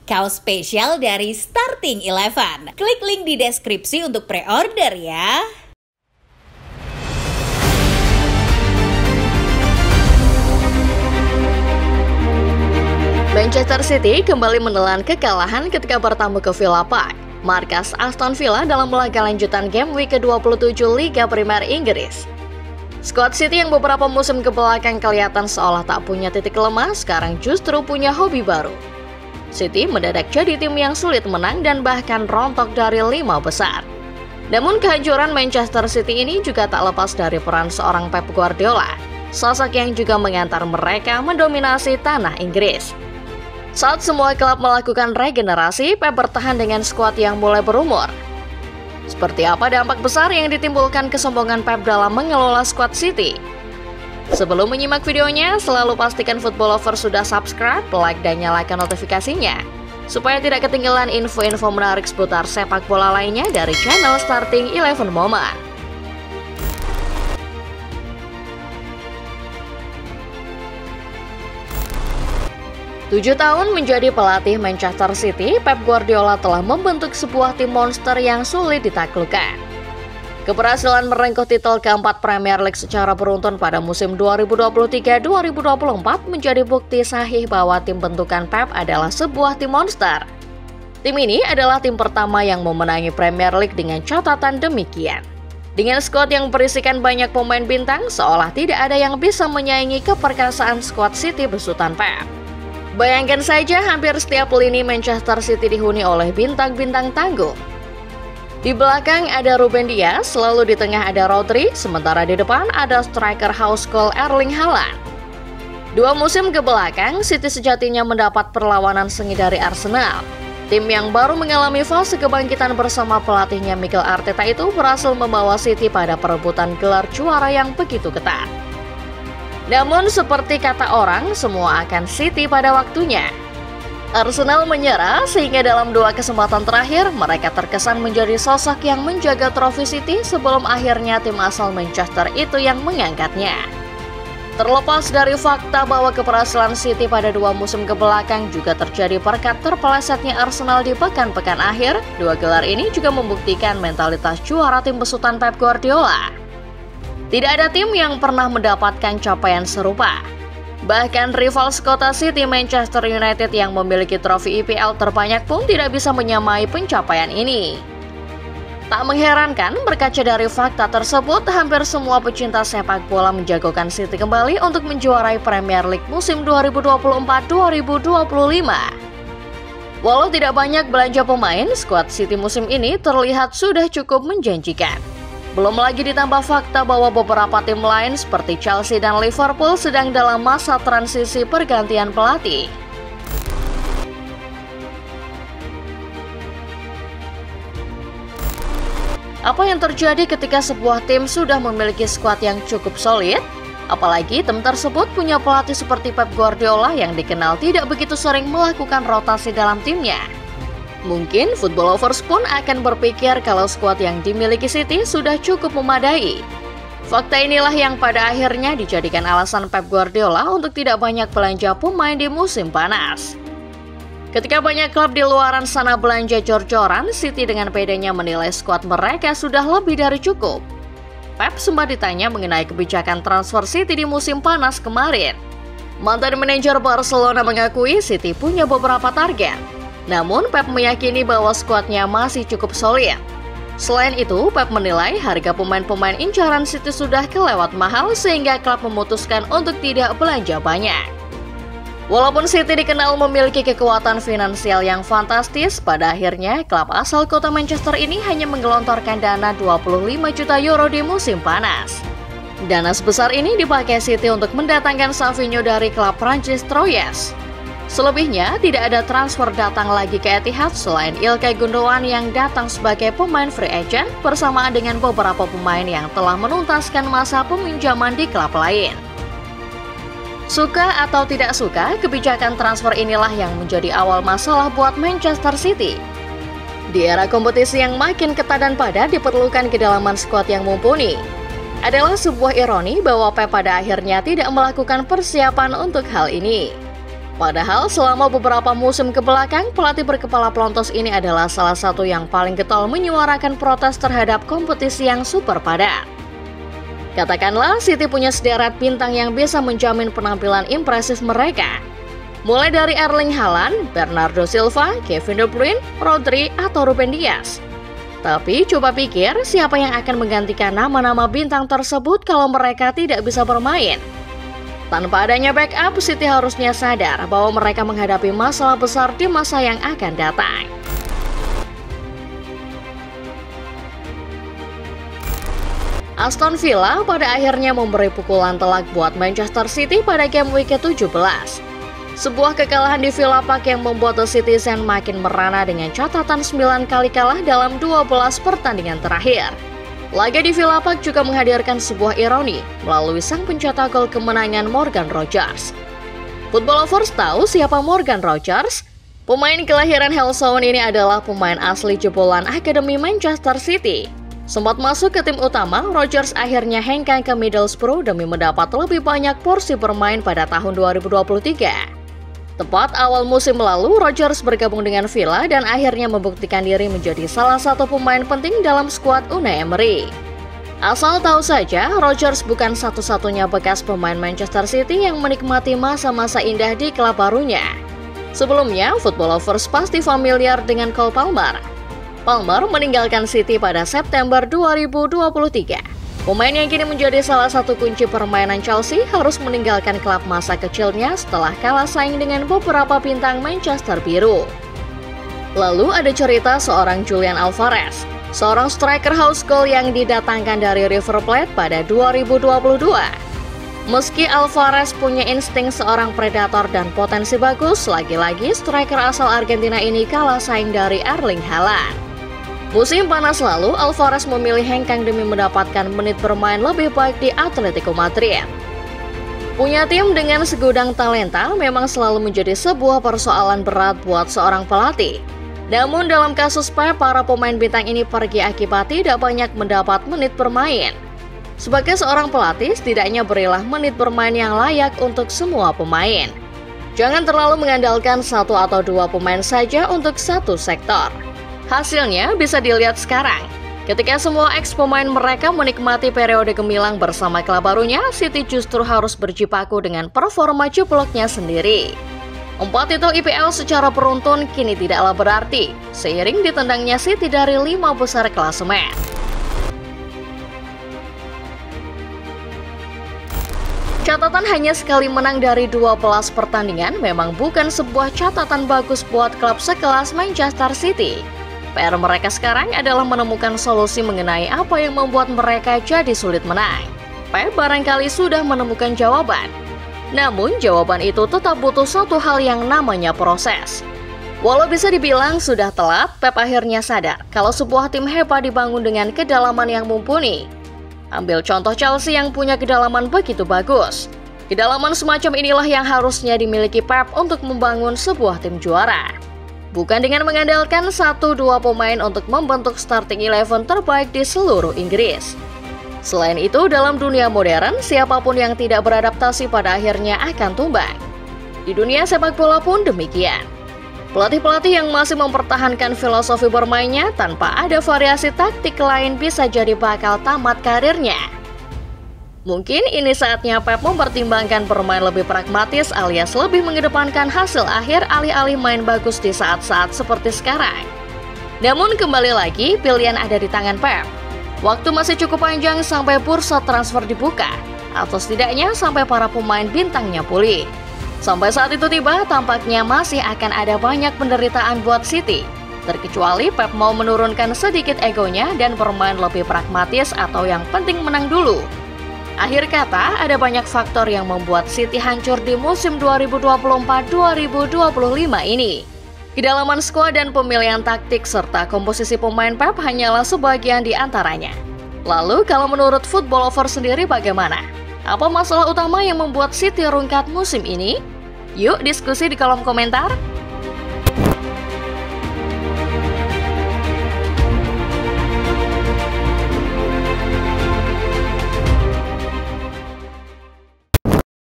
Kaos spesial dari Starting Eleven. Klik link di deskripsi untuk pre-order ya. Manchester City kembali menelan kekalahan ketika bertamu ke Villa Park, markas Aston Villa dalam laga lanjutan game week ke-27 Liga Premier Inggris. Skuad City yang beberapa musim kebelakang kelihatan seolah tak punya titik lemah, sekarang justru punya hobi baru. City mendadak jadi tim yang sulit menang dan bahkan rontok dari 5 besar. Namun kehancuran Manchester City ini juga tak lepas dari peran seorang Pep Guardiola, sosok yang juga mengantar mereka mendominasi tanah Inggris. Saat semua klub melakukan regenerasi, Pep bertahan dengan skuad yang mulai berumur. Seperti apa dampak besar yang ditimbulkan kesombongan Pep dalam mengelola skuad City? Sebelum menyimak videonya, selalu pastikan Football Lover sudah subscribe, like, dan nyalakan notifikasinya, supaya tidak ketinggalan info-info menarik seputar sepak bola lainnya dari channel Starting Eleven Moment. Tujuh tahun menjadi pelatih Manchester City, Pep Guardiola telah membentuk sebuah tim monster yang sulit ditaklukkan. Keberhasilan merengkuh titel keempat Premier League secara beruntun pada musim 2023-2024 menjadi bukti sahih bahwa tim bentukan Pep adalah sebuah tim monster. Tim ini adalah tim pertama yang memenangi Premier League dengan catatan demikian. Dengan skuad yang berisikan banyak pemain bintang, seolah tidak ada yang bisa menyaingi keperkasaan skuad City besutan Pep. Bayangkan saja, hampir setiap lini Manchester City dihuni oleh bintang-bintang tangguh. Di belakang ada Ruben Dias, lalu di tengah ada Rodri, sementara di depan ada striker house goal Erling Haaland. Dua musim ke belakang, City sejatinya mendapat perlawanan sengit dari Arsenal. Tim yang baru mengalami fase kebangkitan bersama pelatihnya Mikel Arteta itu berhasil membawa City pada perebutan gelar juara yang begitu ketat. Namun seperti kata orang, semua akan City pada waktunya. Arsenal menyerah sehingga dalam dua kesempatan terakhir mereka terkesan menjadi sosok yang menjaga trofi City sebelum akhirnya tim asal Manchester itu yang mengangkatnya. Terlepas dari fakta bahwa keberhasilan City pada dua musim kebelakang juga terjadi berkat terpelesetnya Arsenal di pekan-pekan akhir, dua gelar ini juga membuktikan mentalitas juara tim besutan Pep Guardiola. Tidak ada tim yang pernah mendapatkan capaian serupa. Bahkan rival sekota City, Manchester United yang memiliki trofi IPL terbanyak pun tidak bisa menyamai pencapaian ini. Tak mengherankan, berkaca dari fakta tersebut, hampir semua pecinta sepak bola menjagokan City kembali untuk menjuarai Premier League musim 2024-2025. Walau tidak banyak belanja pemain, skuad City musim ini terlihat sudah cukup menjanjikan. Belum lagi ditambah fakta bahwa beberapa tim lain seperti Chelsea dan Liverpool sedang dalam masa transisi pergantian pelatih. Apa yang terjadi ketika sebuah tim sudah memiliki skuad yang cukup solid? Apalagi tim tersebut punya pelatih seperti Pep Guardiola yang dikenal tidak begitu sering melakukan rotasi dalam timnya. Mungkin Football Lovers pun akan berpikir kalau skuad yang dimiliki City sudah cukup memadai. Fakta inilah yang pada akhirnya dijadikan alasan Pep Guardiola untuk tidak banyak belanja pemain di musim panas. Ketika banyak klub di luaran sana belanja jor-joran, City dengan pedenya menilai skuad mereka sudah lebih dari cukup. Pep sempat ditanya mengenai kebijakan transfer City di musim panas kemarin. Mantan manajer Barcelona mengakui City punya beberapa target. Namun, Pep meyakini bahwa skuadnya masih cukup solid. Selain itu, Pep menilai harga pemain-pemain incaran City sudah kelewat mahal sehingga klub memutuskan untuk tidak belanja banyak. Walaupun City dikenal memiliki kekuatan finansial yang fantastis, pada akhirnya klub asal kota Manchester ini hanya menggelontorkan dana 25 juta euro di musim panas. Dana sebesar ini dipakai City untuk mendatangkan Savinho dari klub Prancis Troyes. Selebihnya, tidak ada transfer datang lagi ke Etihad selain Ilkay Gundogan yang datang sebagai pemain free agent bersamaan dengan beberapa pemain yang telah menuntaskan masa peminjaman di klub lain. Suka atau tidak suka, kebijakan transfer inilah yang menjadi awal masalah buat Manchester City. Di era kompetisi yang makin ketat dan padat, diperlukan kedalaman skuad yang mumpuni. Adalah sebuah ironi bahwa Pep pada akhirnya tidak melakukan persiapan untuk hal ini. Padahal selama beberapa musim kebelakang, pelatih berkepala pelontos ini adalah salah satu yang paling getol menyuarakan protes terhadap kompetisi yang super padat. Katakanlah City punya sederet bintang yang bisa menjamin penampilan impresif mereka. Mulai dari Erling Haaland, Bernardo Silva, Kevin De Bruyne, Rodri, atau Ruben Dias. Tapi coba pikir siapa yang akan menggantikan nama-nama bintang tersebut kalau mereka tidak bisa bermain? Tanpa adanya backup, City harusnya sadar bahwa mereka menghadapi masalah besar di masa yang akan datang. Aston Villa pada akhirnya memberi pukulan telak buat Manchester City pada game week ke-17. Sebuah kekalahan di Villa Park yang membuat The Citizen makin merana dengan catatan 9 kali kalah dalam 12 pertandingan terakhir. Laga di Villa Park juga menghadirkan sebuah ironi melalui sang pencetak gol kemenangan Morgan Rogers. Football lovers tahu siapa Morgan Rogers? Pemain kelahiran Hillsong ini adalah pemain asli jebolan Akademi Manchester City. Sempat masuk ke tim utama, Rogers akhirnya hengkang ke Middlesbrough demi mendapat lebih banyak porsi bermain pada tahun 2023. Tepat awal musim lalu, Rogers bergabung dengan Villa dan akhirnya membuktikan diri menjadi salah satu pemain penting dalam skuad Unai Emery. Asal tahu saja, Rogers bukan satu-satunya bekas pemain Manchester City yang menikmati masa-masa indah di klub barunya. Sebelumnya, football lovers pasti familiar dengan Cole Palmer. Palmer meninggalkan City pada September 2023. Pemain yang kini menjadi salah satu kunci permainan Chelsea harus meninggalkan klub masa kecilnya setelah kalah saing dengan beberapa bintang Manchester biru. Lalu ada cerita seorang Julian Alvarez, seorang striker house goal yang didatangkan dari River Plate pada 2022. Meski Alvarez punya insting seorang predator dan potensi bagus, lagi-lagi striker asal Argentina ini kalah saing dari Erling Haaland. Musim panas lalu, Alvarez memilih hengkang demi mendapatkan menit bermain lebih baik di Atletico Madrid. Punya tim dengan segudang talenta memang selalu menjadi sebuah persoalan berat buat seorang pelatih. Namun dalam kasus Pep, para pemain bintang ini pergi akibat tidak banyak mendapat menit bermain. Sebagai seorang pelatih, setidaknya berilah menit bermain yang layak untuk semua pemain. Jangan terlalu mengandalkan satu atau dua pemain saja untuk satu sektor. Hasilnya bisa dilihat sekarang. Ketika semua ex-pemain mereka menikmati periode gemilang bersama klub barunya, City justru harus berjibaku dengan performa jebloknya sendiri. 4 titel IPL secara beruntun kini tidaklah berarti, seiring ditendangnya City dari 5 besar klasemen. Catatan hanya sekali menang dari 12 pertandingan memang bukan sebuah catatan bagus buat klub sekelas Manchester City. PR mereka sekarang adalah menemukan solusi mengenai apa yang membuat mereka jadi sulit menang. Pep barangkali sudah menemukan jawaban. Namun jawaban itu tetap butuh satu hal yang namanya proses. Walau bisa dibilang sudah telat, Pep akhirnya sadar kalau sebuah tim hebat dibangun dengan kedalaman yang mumpuni. Ambil contoh Chelsea yang punya kedalaman begitu bagus. Kedalaman semacam inilah yang harusnya dimiliki Pep untuk membangun sebuah tim juara. Bukan dengan mengandalkan 1-2 pemain untuk membentuk starting 11 terbaik di seluruh Inggris. Selain itu, dalam dunia modern, siapapun yang tidak beradaptasi pada akhirnya akan tumbang. Di dunia sepak bola pun demikian. Pelatih-pelatih yang masih mempertahankan filosofi bermainnya tanpa ada variasi taktik lain bisa jadi bakal tamat karirnya. Mungkin ini saatnya Pep mempertimbangkan bermain lebih pragmatis alias lebih mengedepankan hasil akhir alih-alih main bagus di saat-saat seperti sekarang. Namun kembali lagi, pilihan ada di tangan Pep. Waktu masih cukup panjang sampai bursa transfer dibuka, atau setidaknya sampai para pemain bintangnya pulih. Sampai saat itu tiba, tampaknya masih akan ada banyak penderitaan buat City. Terkecuali Pep mau menurunkan sedikit egonya dan bermain lebih pragmatis atau yang penting menang dulu. Akhir kata, ada banyak faktor yang membuat City hancur di musim 2024-2025 ini. Kedalaman skuad dan pemilihan taktik serta komposisi pemain Pep hanyalah sebagian di antaranya. Lalu kalau menurut football lover sendiri bagaimana? Apa masalah utama yang membuat City rungkat musim ini? Yuk diskusi di kolom komentar.